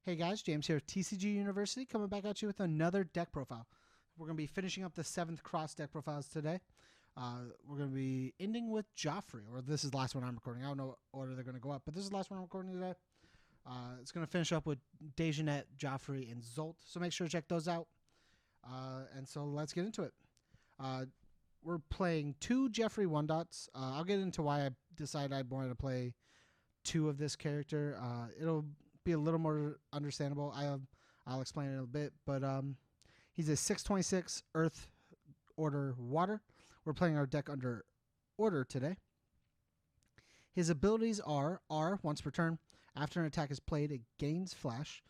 Hey guys, James here at TCGU University, coming back at you with another deck profile. We're going to be finishing up the 7th cross deck profiles today. We're going to be ending with Geoffrey, or this is the last one I'm recording. I don't know what order they're going to go up, but this is the last one I'm recording today. It's going to finish up with Dejanet, Geoffrey, and Zolt, so make sure to check those out. And so let's get into it. We're playing 2 Geoffrey 1-dots. I'll get into why I decided I wanted to play 2 of this character. It'll be a little more understandable. I'll explain it in a bit, but he's a 626 Earth Order Water. We're playing our deck under Order today. His abilities are R, once per turn. After an attack is played, it gains Flash,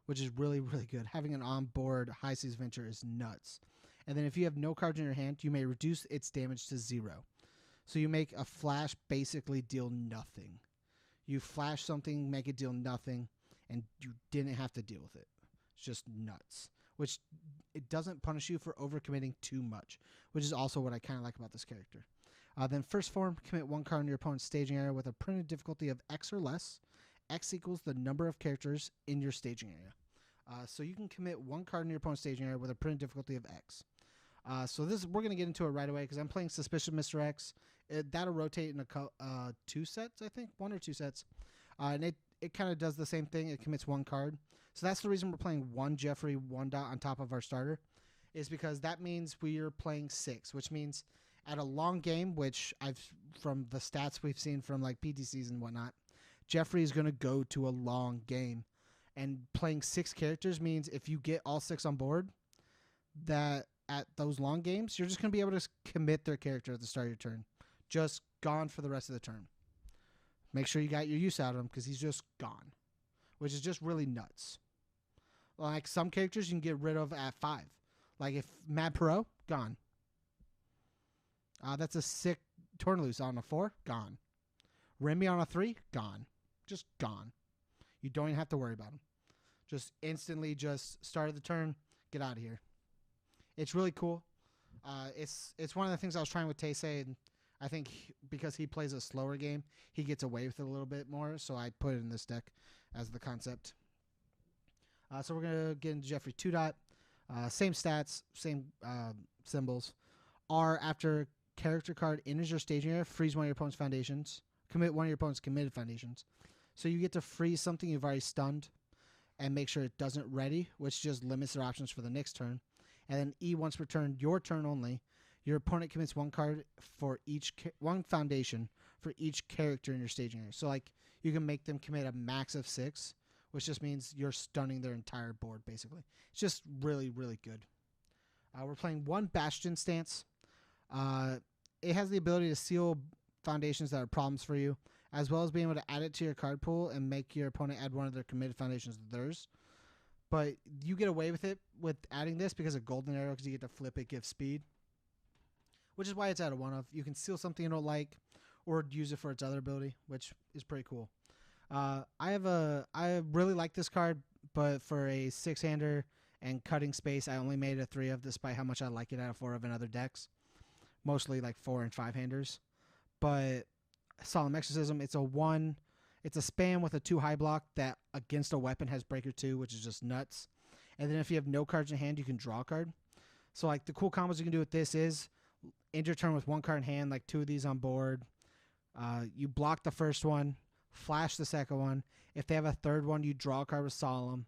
which is really, really good. Having an on-board High Seas Venture is nuts. And then if you have no cards in your hand, you may reduce its damage to 0. So you make a Flash basically deal nothing. You flash something, make it deal nothing, and you didn't have to deal with it. It's just nuts. Which, it doesn't punish you for overcommitting too much, which is also what I kind of like about this character. Then first form, commit 1 card in your opponent's staging area with a printed difficulty of X or less. X equals the number of characters in your staging area. So you can commit 1 card in your opponent's staging area with a printed difficulty of X. So we're going to get into it right away because I'm playing Suspicious Mr. X. That'll rotate in 2 sets, I think, 1 or 2 sets. And it kind of does the same thing. It commits 1 card. So that's the reason we're playing 1 Geoffrey 1-dot on top of our starter, is because that means we are playing 6, which means at a long game, which from the stats we've seen from like PTCs and whatnot, Geoffrey is going to go to a long game. And playing 6 characters means if you get all 6 on board, that at those long games, you're just going to be able to commit their character at the start of your turn. Just gone for the rest of the turn. Make sure you got your use out of him because he's just gone, which is just really nuts. Like some characters you can get rid of at 5. Like if Mad Perot, gone. That's a sick Tornaloose on a 4, gone. Remy on a 3, gone. Just gone. You don't even have to worry about him. Just instantly just start of the turn, get out of here. It's really cool. It's one of the things I was trying with Taisei, and I think because he plays a slower game, he gets away with it a little bit more, so I put it in this deck as the concept. So we're going to get into Geoffrey 2-dot. Same stats, same symbols. R, after character card enters your staging area, freeze 1 of your opponent's foundations. Commit 1 of your opponent's committed foundations. So you get to freeze something you've already stunned and make sure it doesn't ready, which just limits their options for the next turn. And then E, once per turn, your turn only, your opponent commits 1 card for each 1 foundation for each character in your staging area. So like you can make them commit a max of 6, which just means you're stunning their entire board basically. It's just really, really good. We're playing 1 Bastion stance. It has the ability to seal foundations that are problems for you, as well as being able to add it to your card pool and make your opponent add 1 of their committed foundations to theirs. But you get away with it with adding this because of Golden Arrow, because you get to flip it, give speed. Which is why it's out of 1 of. You can steal something you don't like, or use it for its other ability, which is pretty cool. I really like this card, but for a 6-hander and cutting space, I only made a 3 of, despite how much I like it out of 4 of in other decks. Mostly like 4 and 5-handers. But Solemn Exorcism, it's a spam with a 2 high block that against a weapon has Breaker 2, which is just nuts. And then if you have no cards in hand, you can draw a card. So like the cool combos you can do with this is end your turn with 1 card in hand, like 2 of these on board. You block the first one, flash the second one. If they have a third one, you draw a card with Solemn,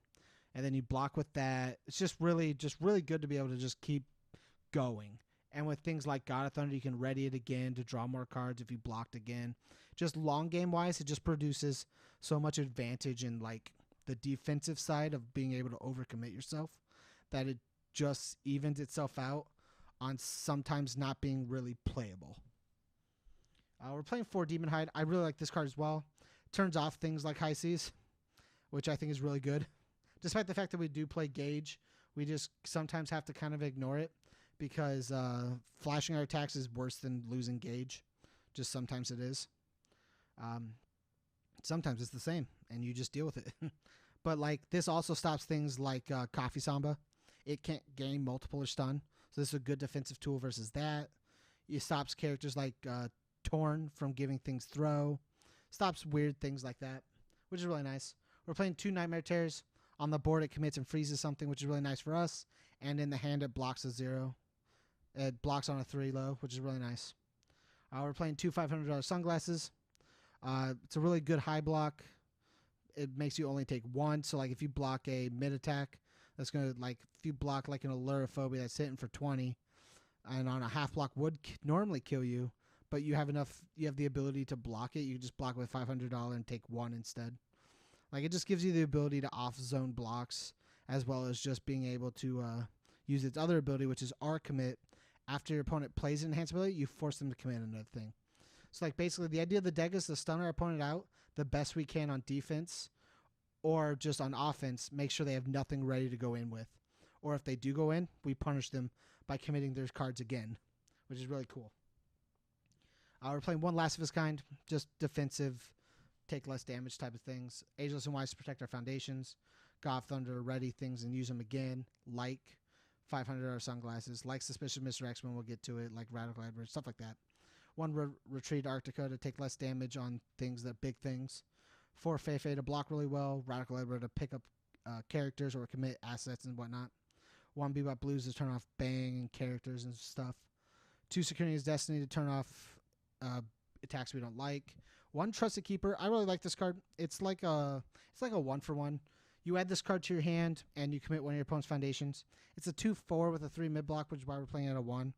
and then you block with that. It's just really good to be able to just keep going. And with things like God of Thunder, you can ready it again to draw more cards if you blocked again. Just long game wise, it just produces so much advantage in like the defensive side of being able to overcommit yourself that it just evens itself out on sometimes not being really playable. We're playing 4 Demon Hide. I really like this card as well. Turns off things like High Seas, which I think is really good. Despite the fact that we do play Gauge, we just sometimes have to kind of ignore it because flashing our attacks is worse than losing Gauge. Just sometimes it is. Sometimes it's the same, and you just deal with it. But like this also stops things like Coffee Samba. It can't gain multiple or stun, so this is a good defensive tool versus that. It stops characters like Torn from giving things throw. Stops weird things like that, which is really nice. We're playing 2 Nightmare Terrors. On the board, it commits and freezes something, which is really nice for us. And in the hand, it blocks a 0. It blocks on a 3 low, which is really nice. We're playing 2 $500 sunglasses. It's a really good high block. It makes you only take 1. So, like, if you block a mid attack, that's going to, like, if you block, like, an Allurophobia that's hitting for 20, and on a half block would normally kill you, but you have the ability to block it. You can just block with $500 and take 1 instead. Like, it just gives you the ability to off-zone blocks, as well as just being able to use its other ability, which is R commit. After your opponent plays an enhanced ability, you force them to commit another thing. So, like, basically, the idea of the deck is to stun our opponent out the best we can on defense, or just on offense, make sure they have nothing ready to go in with. Or if they do go in, we punish them by committing their cards again, which is really cool. We're playing one Last of Us kind, just defensive, take less damage type of things. Ageless and Wise to protect our foundations. God of Thunder, ready things and use them again, like $500 sunglasses, like Suspicious Mr. X-Men, we'll get to it, like Radical Edward, stuff like that. One Retreat Arctica to take less damage on things that big things. 4 Feifei to block really well. Radical Edward to pick up characters or commit assets and whatnot. 1 Bebop Blues to turn off bang and characters and stuff. 2 Security's Destiny to turn off attacks we don't like. 1 Trusted Keeper. I really like this card. It's like a 1-for-1. You add this card to your hand and you commit one of your opponent's foundations. It's a 2/4 with a 3 mid block, which is why we're playing at a 1.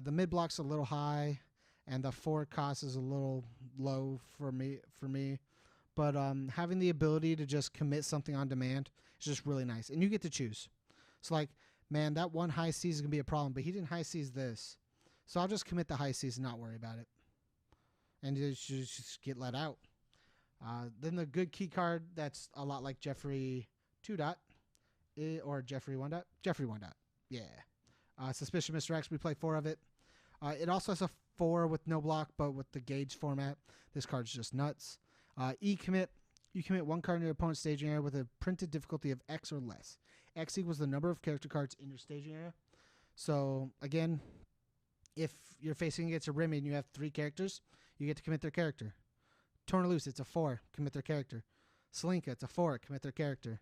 The mid block's a little high, and the 4 cost is a little low for me. But having the ability to just commit something on demand is just really nice, and you get to choose. So, like, man, that 1 high seas is gonna be a problem, but he didn't high seas this, so I'll just commit the high seas and not worry about it, and just get let out. Then the good key card that's a lot like Geoffrey 2 dot or Geoffrey 1 dot. Geoffrey 1 dot. Yeah. Suspicious Mr. X, we play 4 of it. It also has a 4 with no block, but with the gauge format, this card's just nuts. E-commit. You commit 1 card in your opponent's staging area with a printed difficulty of X or less. X equals the number of character cards in your staging area. So, again, if you're facing against a Remy and you have 3 characters, you get to commit their character. Tornaloose, it's a 4, commit their character. Selinka, it's a 4, commit their character.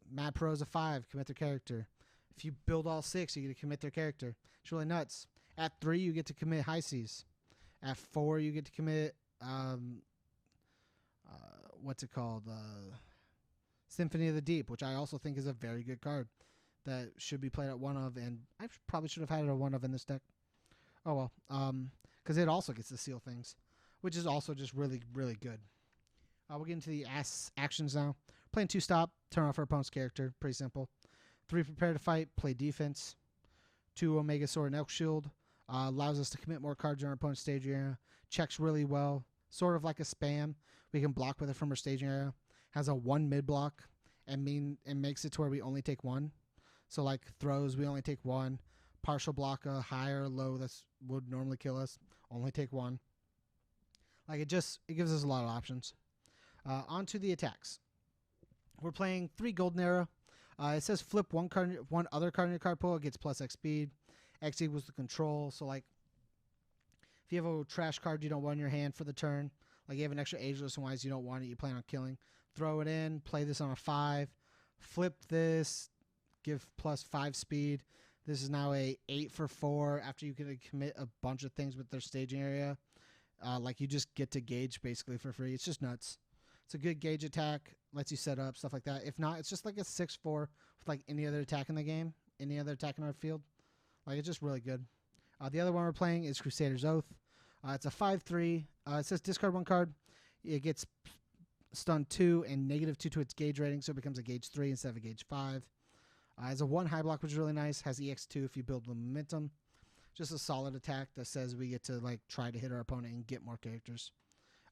Mad Pro's a 5, commit their character. If you build all 6, you get to commit their character. It's really nuts. At 3, you get to commit High Seas. At 4, you get to commit what's it called? Symphony of the Deep, which I also think is a very good card that should be played at 1 of, and I probably should have had it at 1 of in this deck. Oh well, because it also gets to seal things, which is also just really, really good. We'll get into the actions now. Playing 2 stop, turn off our opponent's character. Pretty simple. 3 prepare to fight, play defense. 2 Omega Sword and Elk Shield. Allows us to commit more cards in our opponent's staging area. Checks really well. Sort of like a spam. We can block with it from our staging area. Has a 1 mid block and makes it to where we only take 1. So like throws, we only take 1. Partial block, a high or low that would normally kill us. Only take 1. Like it gives us a lot of options. On to the attacks. We're playing 3 Golden Arrow. It says flip 1 other card in your card pool. It gets plus X speed. X equals the control. So like if you have a trash card you don't want in your hand for the turn, like you have an extra Ageless and Wise you don't want it, you plan on killing, throw it in, play this on a 5, flip this, give plus 5 speed. This is now a 8 for 4 after you can commit a bunch of things with their staging area. Like you just get to gauge basically for free. It's just nuts. It's a good gauge attack, lets you set up, stuff like that. If not, it's just like a 6/4 with like any other attack in the game, any other attack in our field. Like it's just really good. The other one we're playing is Crusaders Oath. It's a 5/3. It says discard 1 card. It gets stun 2 and -2 to its gauge rating, so it becomes a gauge 3 instead of a gauge 5. Has a 1 high block, which is really nice. Has EX2 if you build the momentum. Just a solid attack that says we get to like try to hit our opponent and get more characters.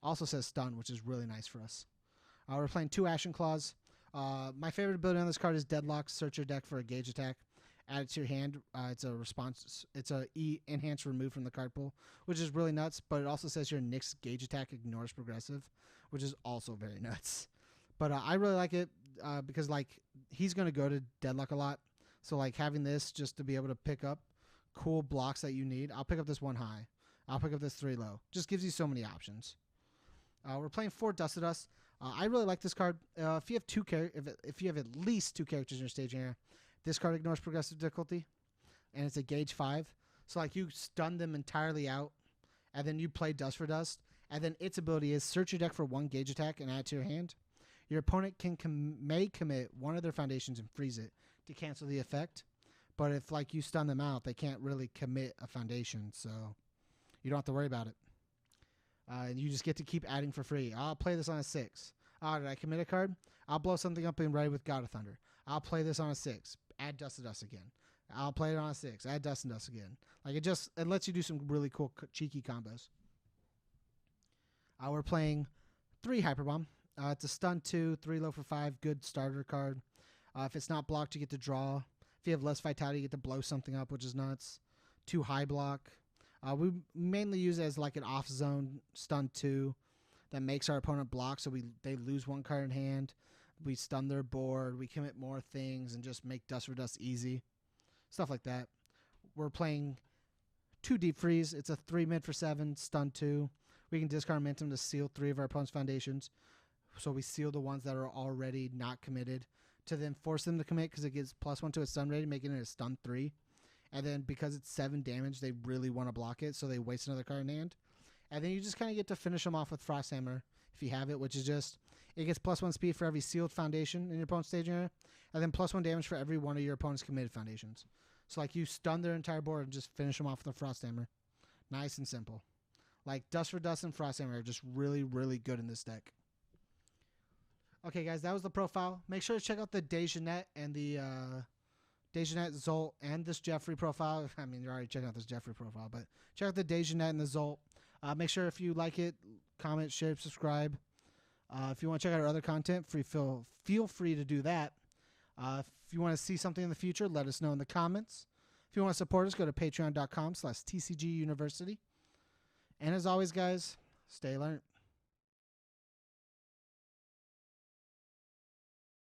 Also says stun, which is really nice for us. We're playing 2 Ashen Claws. My favorite ability on this card is Deadlock. Search your deck for a gauge attack. Add it to your hand. It's a response. It's a E enhanced remove from the card pool, which is really nuts. But it also says your next gauge attack ignores progressive, which is also very nuts. But I really like it because like he's gonna go to Deadlock a lot. So like having this just to be able to pick up cool blocks that you need. I'll pick up this 1 high. I'll pick up this 3 low. Just gives you so many options. We're playing 4 Dust to Dust. I really like this card. If you have if you have at least 2 characters in your staging area, this card ignores progressive difficulty, and it's a gauge 5. So like you stun them entirely out, and then you play Dust for Dust, and then its ability is search your deck for 1 gauge attack and add it to your hand. Your opponent may commit one of their foundations and freeze it to cancel the effect. But if like you stun them out, they can't really commit a foundation, so you don't have to worry about it. And you just get to keep adding for free. I'll play this on a 6. Did I commit a card? I'll blow something up and ready with God of Thunder. I'll play this on a 6. Add Dust to Dust again. I'll play it on a 6. Add Dust and Dust again. Like it lets you do some really cool cheeky combos. We're playing 3 Hyperbomb. It's a stun 2, 3 low for 5, good starter card. If it's not blocked, you get to draw. If you have less vitality, you get to blow something up, which is nuts. 2 high block. We mainly use it as like an off-zone stun 2 that makes our opponent block, so they lose 1 card in hand. We stun their board. We commit more things and just make Dust for Dust easy. Stuff like that. We're playing 2 Deep Freeze. It's a 3 mid for 7, stun 2. We can discard Momentum to seal 3 of our opponent's foundations. So we seal the ones that are already not committed to then force them to commit because it gives +1 to a stun rating, making it a stun 3. And then because it's 7 damage, they really want to block it, so they waste another card in hand. And then you just kind of get to finish them off with Frost Hammer if you have it, which is just, it gets +1 speed for every sealed foundation in your opponent's staging area, and then +1 damage for every one of your opponent's committed foundations. So like you stun their entire board and just finish them off with a Frost Hammer. Nice and simple. Like Dust for Dust and Frost Hammer are just really, really good in this deck. Okay, guys, that was the profile. Make sure to check out the Dejanet and the Dejanet, Zolt, and this Geoffrey profile. I mean, you're already checking out this Geoffrey profile, but check out the Dejanet and the Zolt. Make sure if you like it, comment, share, subscribe. If you want to check out our other content, feel free to do that. If you want to see something in the future, let us know in the comments. If you want to support us, go to patreon.com/TCGU University. And as always, guys, stay learned.